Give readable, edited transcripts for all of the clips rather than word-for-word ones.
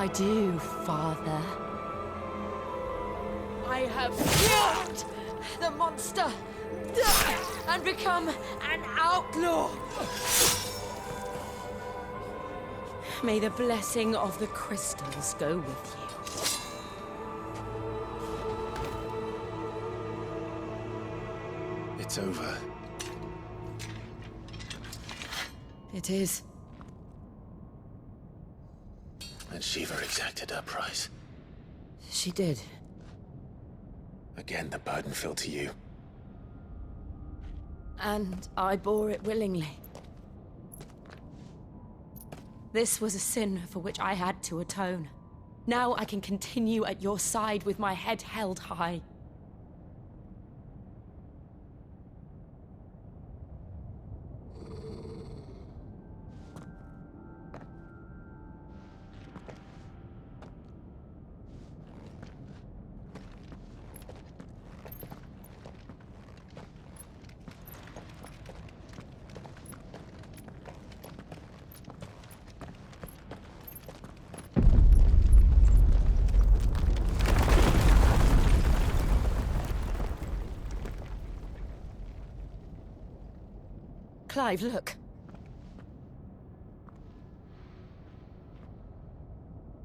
I do, Father. I have killed the monster and become an outlaw. May the blessing of the crystals go with you. It's over. It is. And Shiva exacted her price. She did. Again, the burden fell to you. And I bore it willingly. This was a sin for which I had to atone. Now I can continue at your side with my head held high. Clive, look.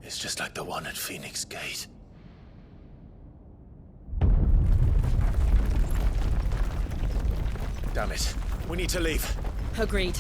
It's just like the one at Phoenix Gate. Damn it. We need to leave. Agreed.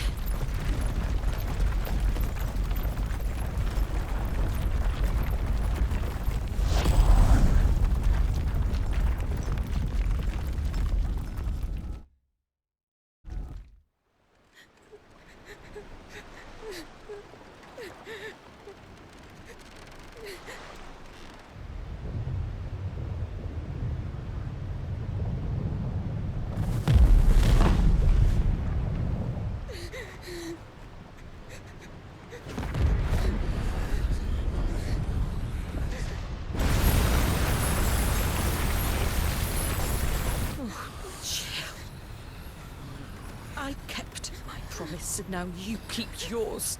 I kept my promise, and now you keep yours.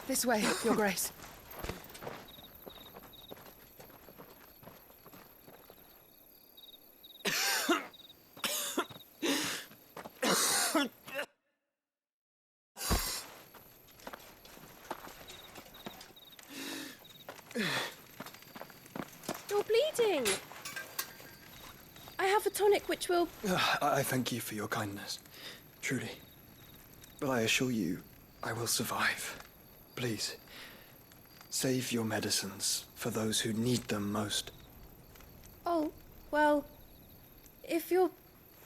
This way, Your Grace. You're bleeding. I have a tonic which will... I thank you for your kindness, truly. But I assure you, I will survive. Please, save your medicines for those who need them most. Oh, well, if you're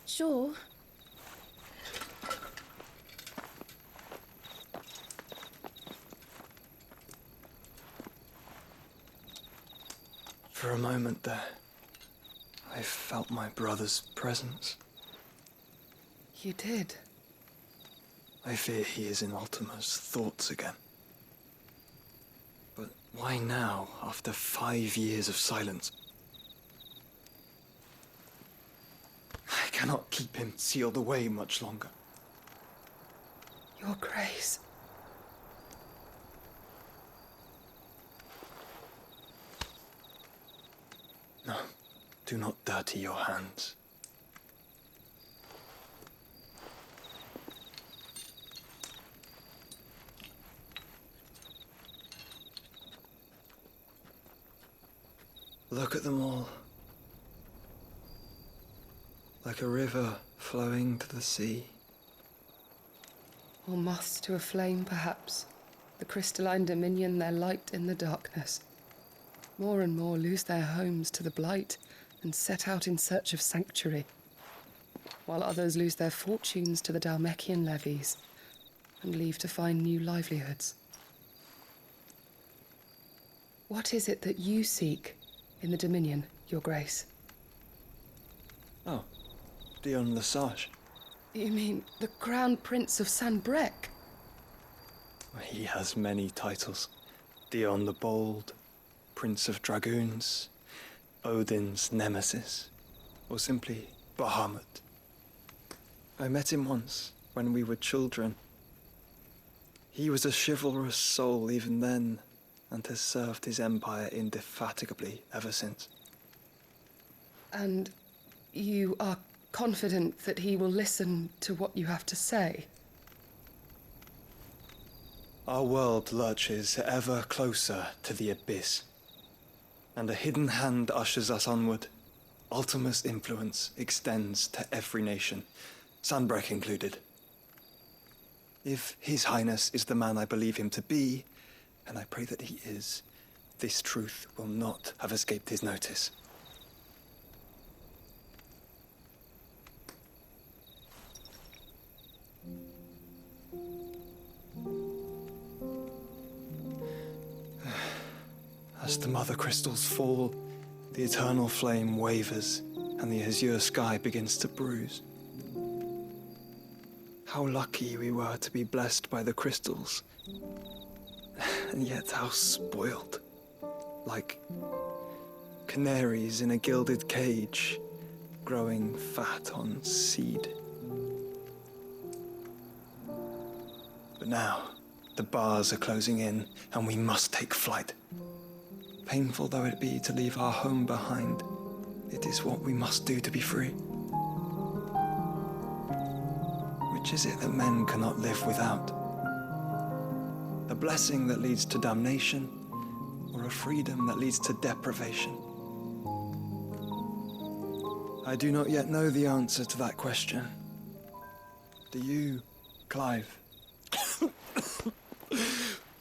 sure. For a moment there, I felt my brother's presence. You did. I fear he is in Ultima's thoughts again. But why now, after 5 years of silence? I cannot keep him sealed away much longer. Your Grace. No, do not dirty your hands. Look at them all. Like a river flowing to the sea. Or moths to a flame, perhaps. The crystalline dominion their light in the darkness. More and more lose their homes to the blight and set out in search of sanctuary, while others lose their fortunes to the Dalmekian levies and leave to find new livelihoods. What is it that you seek in the Dominion, Your Grace? Oh, Dion Lesage. You mean the Crown Prince of Sanbrec? He has many titles. Dion the Bold, Prince of Dragoons, Odin's Nemesis, or simply Bahamut. I met him once, when we were children. He was a chivalrous soul even then, and has served his empire indefatigably ever since. And you are confident that he will listen to what you have to say? Our world lurches ever closer to the abyss, and a hidden hand ushers us onward. Ultima's influence extends to every nation, Sanbrec included. If His Highness is the man I believe him to be, and I pray that he is, this truth will not have escaped his notice. As the mother crystals fall, the eternal flame wavers, and the azure sky begins to bruise. How lucky we were to be blessed by the crystals, and yet how spoiled. Like canaries in a gilded cage, growing fat on seed. But now, the bars are closing in, and we must take flight. Painful though it be to leave our home behind, it is what we must do to be free. Which is it that men cannot live without? A blessing that leads to damnation, or a freedom that leads to deprivation? I do not yet know the answer to that question. Do you, Clive?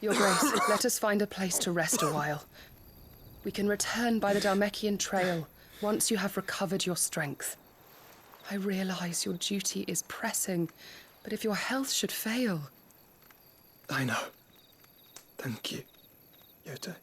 Your Grace, let us find a place to rest a while. We can return by the Dalmekian Trail once you have recovered your strength. I realize your duty is pressing, but if your health should fail... I know. Thank you, Yote.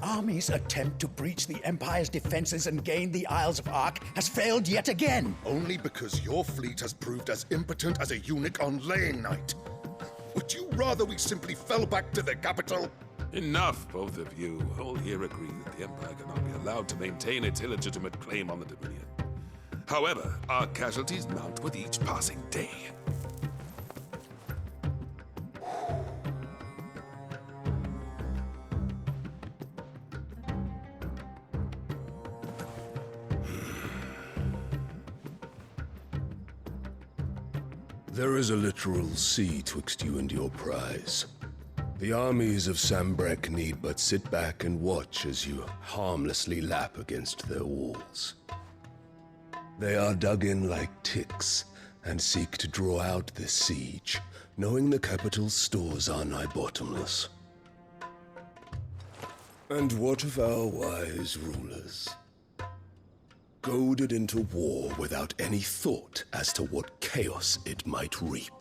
Army's attempt to breach the Empire's defenses and gain the Isles of Ark has failed yet again. Only because your fleet has proved as impotent as a eunuch on laying night. Would you rather we simply fell back to the capital? Enough, both of you. All here agree that the Empire cannot be allowed to maintain its illegitimate claim on the Dominion. However, our casualties mount with each passing day. There is a literal sea twixt you and your prize. The armies of Sanbrec need but sit back and watch as you harmlessly lap against their walls. They are dug in like ticks and seek to draw out this siege, knowing the capital's stores are nigh bottomless. And what of our wise rulers? Goaded into war without any thought as to what chaos it might reap.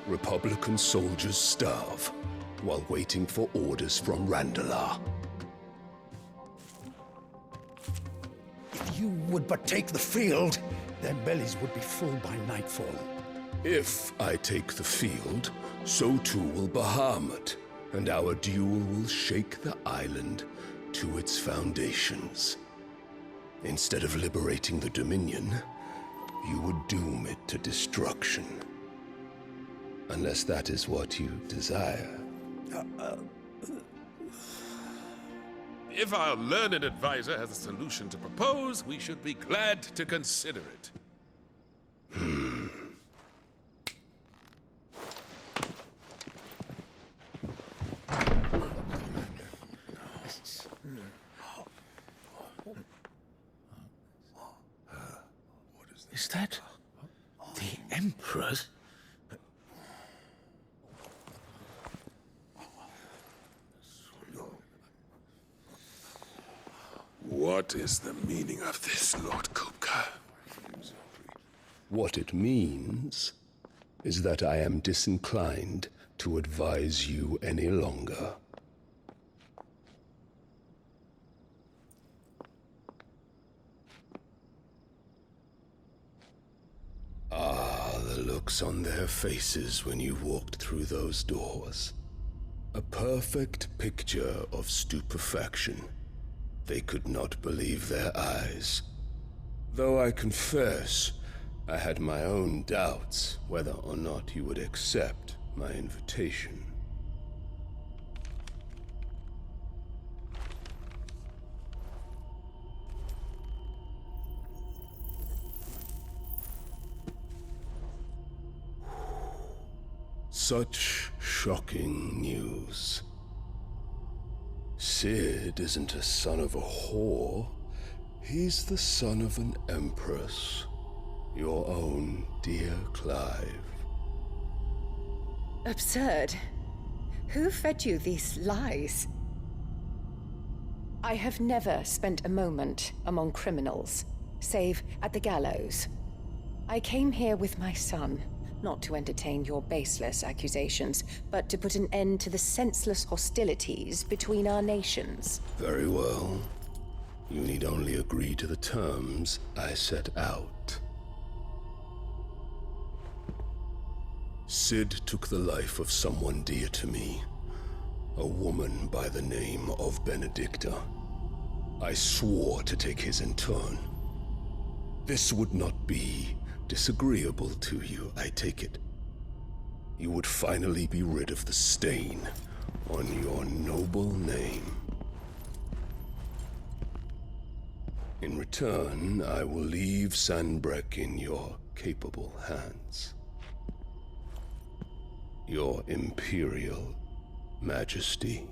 Republican soldiers starve while waiting for orders from Randalar. If you would but take the field, their bellies would be full by nightfall. If I take the field, so too will Bahamut, and our duel will shake the island to its foundations. Instead of liberating the Dominion, you would doom it to destruction. Unless that is what you desire. If our learned advisor has a solution to propose, we should be glad to consider it. Is that the Emperor's? What is the meaning of this, Lord Kupka? What it means is that I am disinclined to advise you any longer. The looks on their faces when you walked through those doors. A perfect picture of stupefaction. They could not believe their eyes. Though I confess, I had my own doubts whether or not you would accept my invitation. Such shocking news. Sid isn't a son of a whore. He's the son of an empress. Your own dear Clive. Absurd. Who fed you these lies? I have never spent a moment among criminals, save at the gallows. I came here with my son, not to entertain your baseless accusations, but to put an end to the senseless hostilities between our nations. Very well. You need only agree to the terms I set out. Sid took the life of someone dear to me, a woman by the name of Benedicta. I swore to take his in turn. This would not be disagreeable to you, I take it. You would finally be rid of the stain on your noble name. In return, I will leave Sanbreque in your capable hands. Your Imperial Majesty.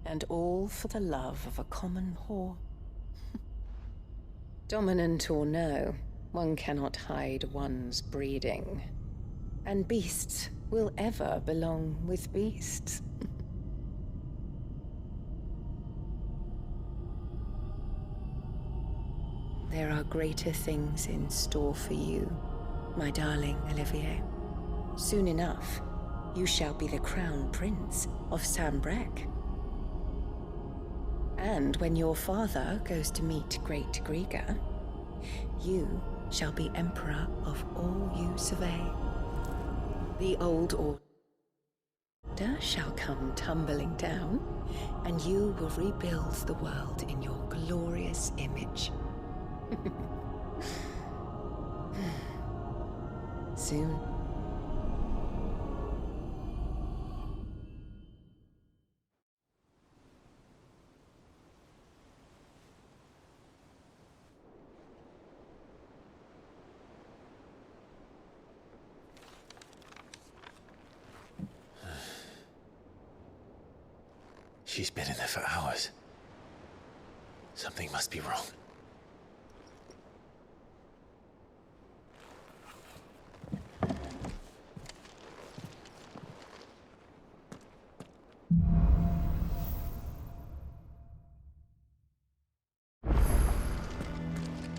And all for the love of a common whore. Dominant or no, one cannot hide one's breeding. And beasts will ever belong with beasts. There are greater things in store for you, my darling Olivier. Soon enough, you shall be the crown prince of Sanbreque. And when your father goes to meet Great Griga, you shall be emperor of all you survey. The old order shall come tumbling down, and you will rebuild the world in your glorious image. Soon. She's been in there for hours. Something must be wrong.